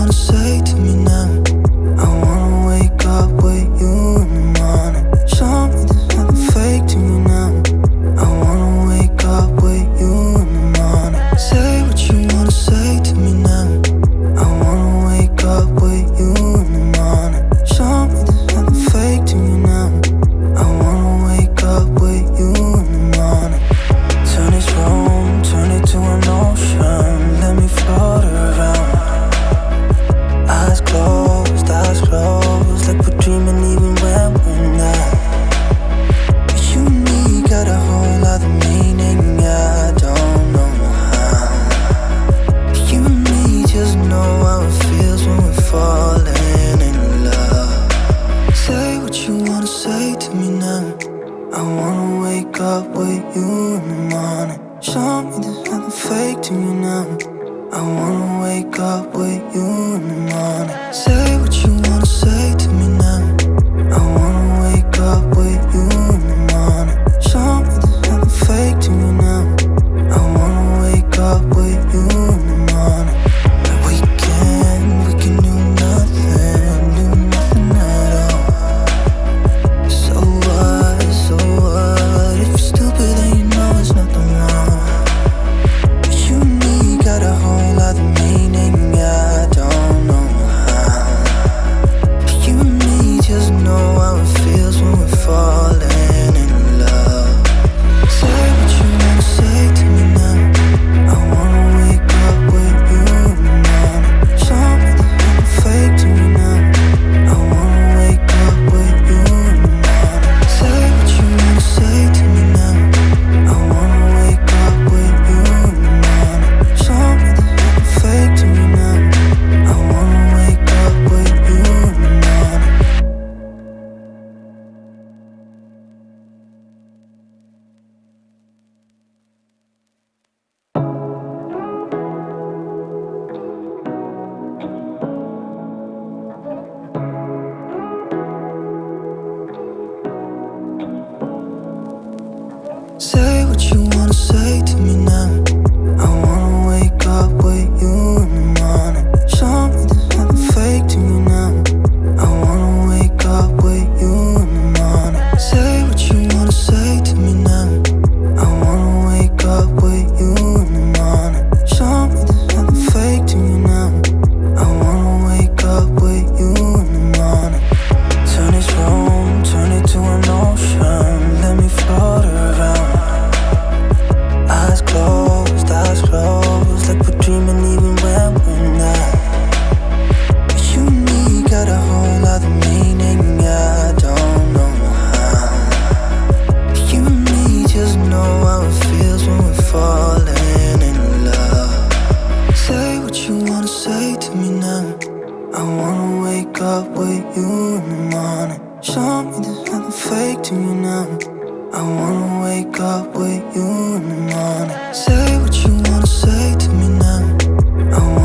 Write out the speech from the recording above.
wanna say to me now. I wanna wake up with you in the morning. Show me there's nothing fake to me now. I wanna wake up with you in the morning. Say what you wanna say to me now. I wanna wake up with you in the morning. Show me there's nothing fake to me now. I wanna wake up with you in the morning. Turn this room, turn it to an ocean. Let me float around. Eyes closed, like we're dreaming even when we're not. You and me got a whole other meaning, I don't know how. You and me just know how it feels when we're falling in love. Say what you wanna say to me now. I wanna wake up with you in the morning. Show me there's nothing fake to me now. I wanna wake up with you in the morning. Say what you wanna say to me now. I wanna wake up with you in the morning. Show me there's nothing fake to me now. I wanna wake up with you in the morning. We can do nothing at all. So what, if you're stupid then you know there's nothing wrong. But you and me got a whole other meaning, I don't know how. You and me just know how it feels when we're falling in love. Say what you wanna say to me now. I wanna wake up with you in the morning. Show me there's nothing fake to me now. I wanna wake up with you in the morning. Say what you wanna say to me now. I wanna wake up with you in the morning. Show me there's nothing fake to me now. I wanna wake up with you in the morning. Say what you wanna say to me now. I wanna wake up with you in the morning. Show me there's nothing fake to me now. I wanna wake up with you in the morning. Say what you wanna say to me now. I wanna wake up with you in the morning. Show me there's nothing fake to me now. I wanna wake up with you in the morning. Turn this room, turn it to an ocean. Let me float around. Eyes closed, like we're dreaming even when we're not. You and me got a whole other meaning, I don't know how. You and me just know how it feels when we're falling in love. Say what you wanna say to me now. I wanna wake up with you in the morning. Show me there's nothing fake to me now. I wanna wake up with you in the morning. Say what you wanna say to me now. I wanna